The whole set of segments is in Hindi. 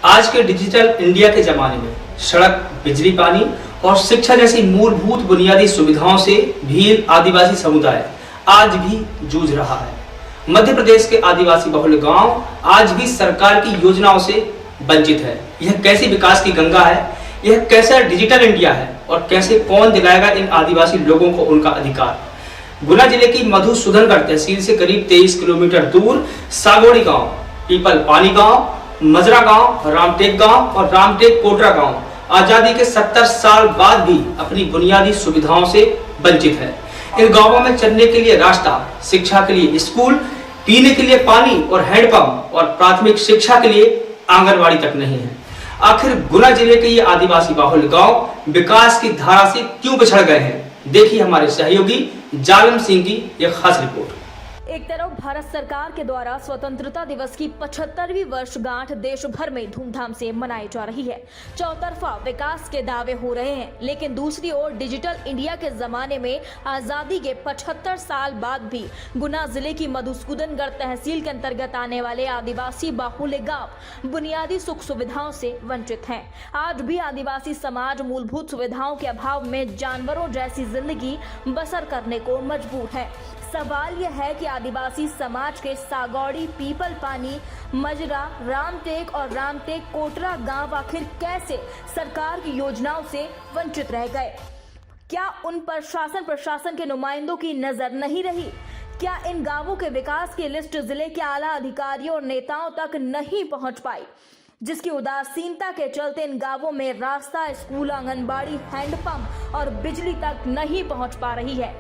आज के डिजिटल इंडिया के जमाने में सड़क, बिजली, पानी और शिक्षा जैसी मूलभूत बुनियादी सुविधाओं से भील आदिवासी समुदाय आज भी जूझ रहा है। मध्य प्रदेश के आदिवासी बहुल गांव आज भी सरकार की योजनाओं से वंचित है। यह कैसी विकास की गंगा है? यह कैसा डिजिटल इंडिया है? और कैसे कौन दिलाएगा इन आदिवासी लोगों को उनका अधिकार? गुना जिले की मधुसूदनगढ़ तहसील से करीब 23 किलोमीटर दूर सागोड़ी गांव, पीपल पानी गांव, मजरा गांव, रामटेक गांव और रामटेक कोटरा गांव आजादी के 70 साल बाद भी अपनी बुनियादी सुविधाओं से वंचित है। इन गांवों में चलने के लिए रास्ता, शिक्षा के लिए स्कूल, पीने के लिए पानी और हैंडपंप और प्राथमिक शिक्षा के लिए आंगनबाड़ी तक नहीं है। आखिर गुना जिले के ये आदिवासी बाहुल गांव विकास की धारा से क्यों पिछड़ गए हैं? देखिए हमारे सहयोगी जालम सिंह की यह खास रिपोर्ट। एक तरफ भारत सरकार के द्वारा स्वतंत्रता दिवस की 75वीं वर्षगांठ देश भर में धूमधाम से मनाई जा रही है। चौतरफा विकास के दावे हो रहे हैं, लेकिन दूसरी ओर डिजिटल इंडिया के जमाने में आजादी के 75 साल बाद भी गुना जिले की मधुसूदनगढ़ तहसील के अंतर्गत आने वाले आदिवासी बाहुल्य गांव बुनियादी सुख सुविधाओं से वंचित हैं। आज भी आदिवासी समाज मूलभूत सुविधाओं के अभाव में जानवरों जैसी जिंदगी बसर करने को मजबूर है। सवाल यह है कि आदिवासी समाज के सागौड़ी, पीपल पानी, मजरा, रामटेक और रामटेक कोटरा गांव आखिर कैसे सरकार की योजनाओं से वंचित रह गए? क्या उन पर प्रशासन के नुमाइंदों की नजर नहीं रही? क्या इन गांवों के विकास की लिस्ट जिले के आला अधिकारियों और नेताओं तक नहीं पहुंच पाई, जिसकी उदासीनता के चलते इन गांवों में रास्ता, स्कूल, आंगनबाड़ी, हैंडपंप और बिजली तक नहीं पहुंच पा रही है?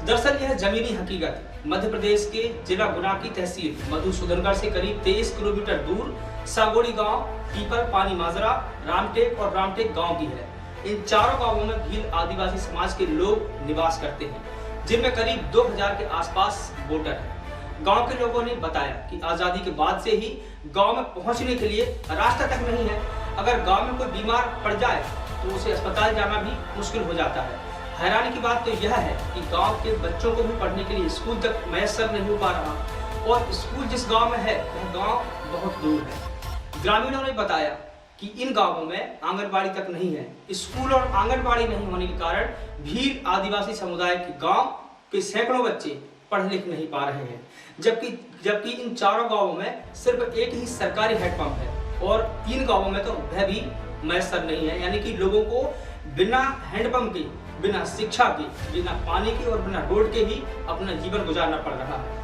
दरअसल यह जमीनी हकीकत मध्य प्रदेश के जिला गुना की तहसील मधुसूदनगढ़ से करीब 23 किलोमीटर दूर सागोड़ी गांव, पीपल पानी माजरा, रामटेक और रामटेक गांव की है। इन चारों गांवों में भील आदिवासी समाज के लोग निवास करते हैं, जिनमें करीब 2000 के आसपास वोटर हैं। गांव के लोगों ने बताया कि आजादी के बाद से ही गांव में पहुंचने के लिए रास्ता तक नहीं है। अगर गांव में कोई बीमार पड़ जाए तो उसे अस्पताल जाना भी मुश्किल हो जाता है। हैरानी की बात तो यह है कि गांव के बच्चों को भी पढ़ने के लिए स्कूल तक मैसर नहीं हो पा रहा, और स्कूल जिस गांव में है वह गांव बहुत दूर है। ग्रामीणों ने बताया कि इन गांवों में आंगनबाड़ी तक नहीं है। स्कूल और आंगनबाड़ी नहीं होने के कारण भील आदिवासी समुदाय के गांव के सैकड़ों बच्चे पढ़ लिख नहीं पा रहे हैं, जबकि इन चारों गांवों में सिर्फ एक ही सरकारी हैंडपंप है और 3 गांवों में तो वह भी मैसर नहीं है। यानी कि लोगों को बिना हैंडपंप के, बिना शिक्षा के, बिना पानी के और बिना रोड के भी अपना जीवन गुजारना पड़ रहा है।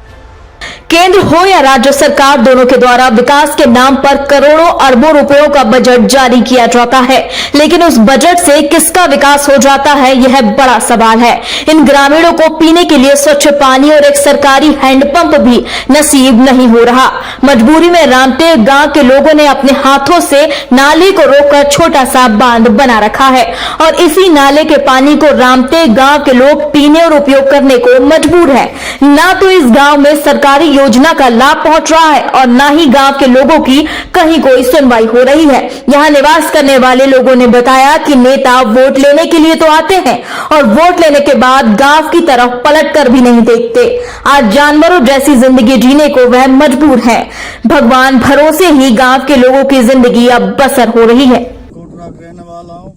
केंद्र हो या राज्य सरकार, दोनों के द्वारा विकास के नाम पर करोड़ों अरबों रुपयों का बजट जारी किया जाता है, लेकिन उस बजट से किसका विकास हो जाता है, यह बड़ा सवाल है। इन ग्रामीणों को पीने के लिए स्वच्छ पानी और एक सरकारी हैंडपंप भी नसीब नहीं हो रहा। मजबूरी में रामटेक गांव के लोगों ने अपने हाथों से नाले को रोककर छोटा सा बांध बना रखा है और इसी नाले के पानी को रामटेक गांव के लोग पीने और उपयोग करने को मजबूर है। ना तो इस गांव में सरकारी योजना का लाभ पहुंच रहा है और ना ही गांव के लोगों की कहीं कोई सुनवाई हो रही है। यहां निवास करने वाले लोगों ने बताया कि नेता वोट लेने के लिए तो आते हैं और वोट लेने के बाद गांव की तरफ पलट कर भी नहीं देखते। आज जानवरों जैसी जिंदगी जीने को वह मजबूर है। भगवान भरोसे ही गांव के लोगों की जिंदगी अब बसर हो रही है। कोटरा रहने वाला हूँ।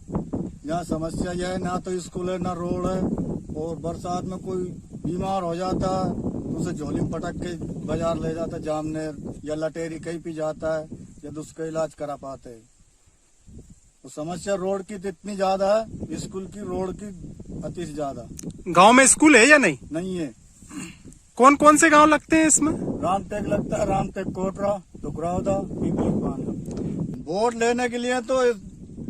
यहाँ समस्या यह है, ना तो स्कूल है ना रोड है, और बरसात में कोई बीमार हो जाता है तो उसे झोली में पटक के बाजार ले जाता है, जामनेर या लटेरी कहीं भी जाता है, यदि उसका इलाज करा पाते हैं। तो समस्या रोड की तो इतनी ज्यादा है, स्कूल की, रोड की अति ज्यादा। गांव में स्कूल है या नहीं? नहीं है। कौन कौन से गांव लगते हैं इसमें? रामटेक लगता है, रामटेक कोटरा, टुकरावदा, पीपल पानी। वोट लेने के लिए तो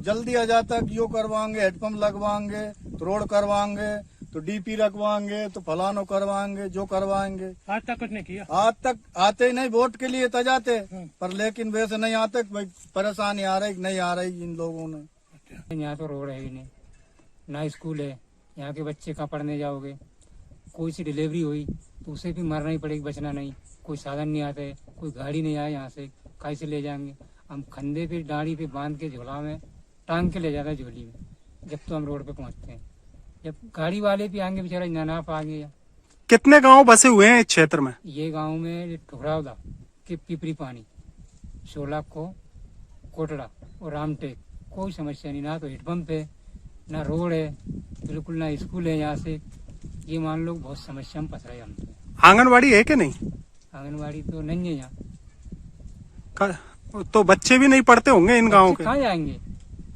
जल्दी आ जाता है कि यो करवाएंगे, हेडपंप लगवाएंगे, तो रोड करवाएंगे, तो डीपी रखवाएंगे, तो फलानो करवाएंगे, जो करवाएंगे। आज तक कुछ नहीं किया। आज तक आते ही नहीं, वोट के लिए तो जाते, पर लेकिन वैसे नहीं आते। परेशानी आ रही नहीं आ रही इन लोगों ने। यहाँ तो रोड है ही नहीं, ना स्कूल है। यहाँ के बच्चे कहाँ पढ़ने जाओगे? कोई सी डिलीवरी हुई तो उसे भी मरना ही पड़ेगी, बचना नहीं। कोई साधन नहीं आते, कोई गाड़ी नहीं आए, यहाँ से कैसे ले जाएंगे? हम खंडे पे, डाड़ी पे बांध के झोला में टांग के ले जाते हैं झोली में, जब तो हम रोड पे पहुंचते हैं। जब गाड़ी वाले भी आएंगे बेचारा ना पाएंगे। कितने गांव बसे हुए हैं इस क्षेत्र में? ये गांव में ठुकरावदा के पिपरी पानी, 16 कोटड़ा और रामटेक कोई समस्या नहीं, ना तो हेडपम्प है ना रोड है, बिल्कुल ना स्कूल है यहाँ से। ये मान लो बहुत समस्या में फंस रहे हम तो। आंगनवाड़ी है कि नहीं? आंगनवाड़ी तो नहीं है यहाँ। तो बच्चे भी नहीं पढ़ते होंगे इन गाँव बच्चे के? कहाँ जाएंगे,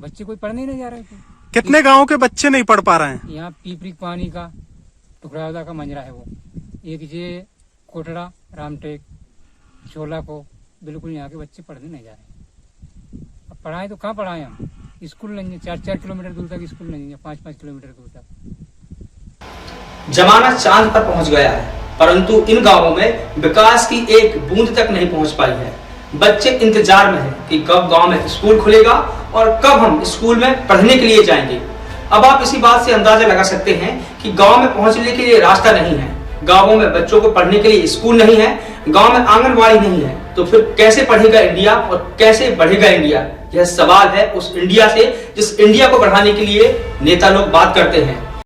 बच्चे कोई पढ़ने ही नहीं जा रहे थे। कितने गाँव के बच्चे नहीं पढ़ पा रहे हैं? यहाँ पीपरी पानी का टुकड़ादा का मंजरा है वो, एक ये कोटड़ा रामटेक छोला को, बिल्कुल यहाँ के बच्चे पढ़ने नहीं जा रहे। अब पढ़ाए तो कहाँ पढ़ाए हम, स्कूल नहीं है, 4-4 किलोमीटर दूर तक स्कूल नहीं है, 5-5 किलोमीटर दूर तक। जमाना चांद पर पहुंच गया है, परंतु इन गांवों में विकास की एक बूंद तक नहीं पहुंच पाई है। बच्चे इंतजार में हैं कि कब गांव में स्कूल खुलेगा और कब हम स्कूल में पढ़ने के लिए जाएंगे। अब आप इसी बात से अंदाजा लगा सकते हैं कि गांव में पहुंचने के लिए रास्ता नहीं है, गांवों में बच्चों को पढ़ने के लिए स्कूल नहीं है, गांव में आंगनबाड़ी नहीं है, तो फिर कैसे पढ़ेगा इंडिया और कैसे बढ़ेगा इंडिया? यह सवाल है उस इंडिया से जिस इंडिया को बढ़ाने के लिए नेता लोग बात करते हैं।